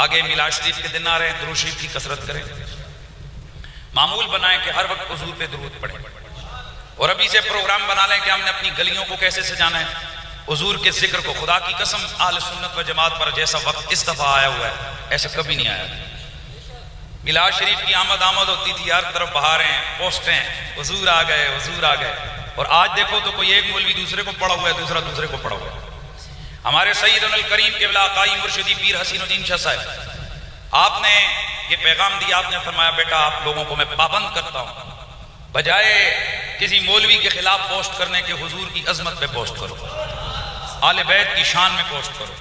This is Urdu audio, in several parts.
آگے میلاد شریف کے دن آ رہے ہیں، درود شریف کی کثرت کریں، معمول بنائیں کہ ہر وقت حضور پہ درود پڑھیں، اور ابھی سے پروگرام بنا لیں کہ ہم نے اپنی گلیوں کو کیسے سجانا ہے حضور کے ذکر کو۔ خدا کی قسم اہل سنت و جماعت پر جیسا وقت اس دفعہ آیا ہوا ہے ایسا کبھی نہیں آیا۔ میلاد شریف کی آمد ہوتی تھی، ہر طرف بہاریں، پوسٹیں، حضور آ گئے، حضور آ گئے، اور آج دیکھو تو کوئی ایک مولوی دوسرے کو پڑھا ہوا ہے، دوسرا دوسرے کو پڑھا ہوا ہے۔ ہمارے سیدنا الکریم قبلہ قائی مرشدی پیر حسین الدین شاہ صاحب، آپ نے یہ پیغام دیا، آپ نے فرمایا بیٹا آپ لوگوں کو میں پابند کرتا ہوں، بجائے کسی مولوی کے خلاف پوسٹ کرنے کے حضور کی عظمت پہ پوسٹ کرو، آل بیت کی شان میں پوسٹ کرو۔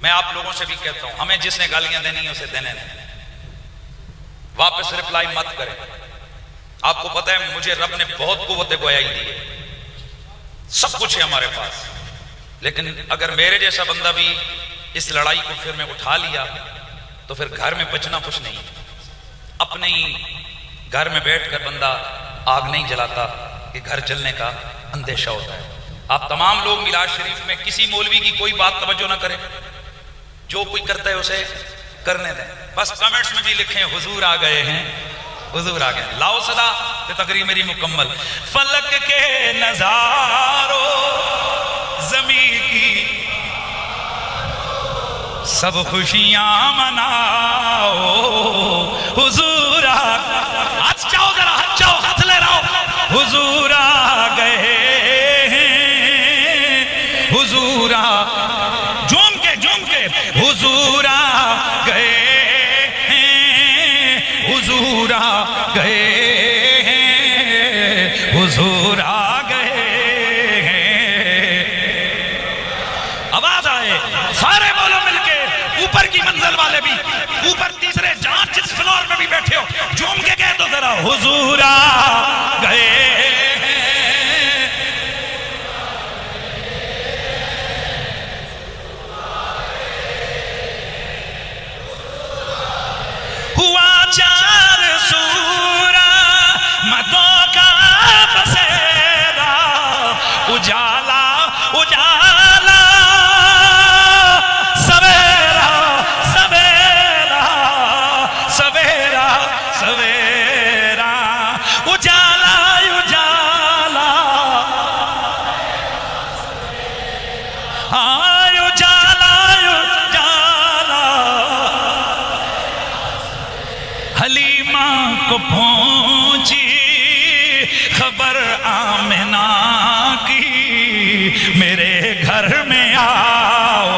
میں آپ لوگوں سے بھی کہتا ہوں ہمیں جس نے گالیاں دینی ہیں اسے دینے دیں، واپس رپلائی مت کریں۔ آپ کو پتہ ہے مجھے رب نے بہت قوت گویائی دی ہے، سب کچھ ہے ہمارے پاس، لیکن اگر میرے جیسا بندہ بھی اس لڑائی کو پھر میں اٹھا لیا تو پھر گھر میں بچنا کچھ نہیں۔ اپنے ہی گھر میں بیٹھ کر بندہ آگ نہیں جلاتا کہ گھر جلنے کا اندیشہ ہوتا ہے۔ آپ تمام لوگ میلاد شریف میں کسی مولوی کی کوئی بات توجہ نہ کریں، جو کوئی کرتا ہے اسے کرنے دیں، بس کمنٹس میں بھی لکھیں حضور آ گئے ہیں، حضور آ گئے ہیں۔ لاؤ صدا کہ تقریر میری مکمل۔ فلک کے نظاروں زمین کی سب خوشیاں مناؤ، حضور ہاتھ چاہو، ذرا ہاتھ چاہو، ہاتھ لے رہا ہو، حضور آ گئے ہیں، حضور جھوم کے حضور آ گئے ہیں، حضور آ گئے ہیں، حضور آ گئے ہیں۔ آواز آئے سارے بولو مل کے، اوپر کی منزل والے بھی، اوپر تیسرے جہاں جس فلور میں بھی بیٹھے ہو جھوم کے کہہ دو ذرا حضور آ گئے ہیں۔ ہوا چار سورہ مدوں کا بسیرا، اجالا اجالا سویرا سویرا سویرا سویرا، اجالا اجالا، ہائے اجالا اجالا۔ حلیمہ کو پہنچی خبر آمنہ کی، میرے گھر میں آؤ،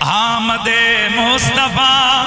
آمد مصطفیٰ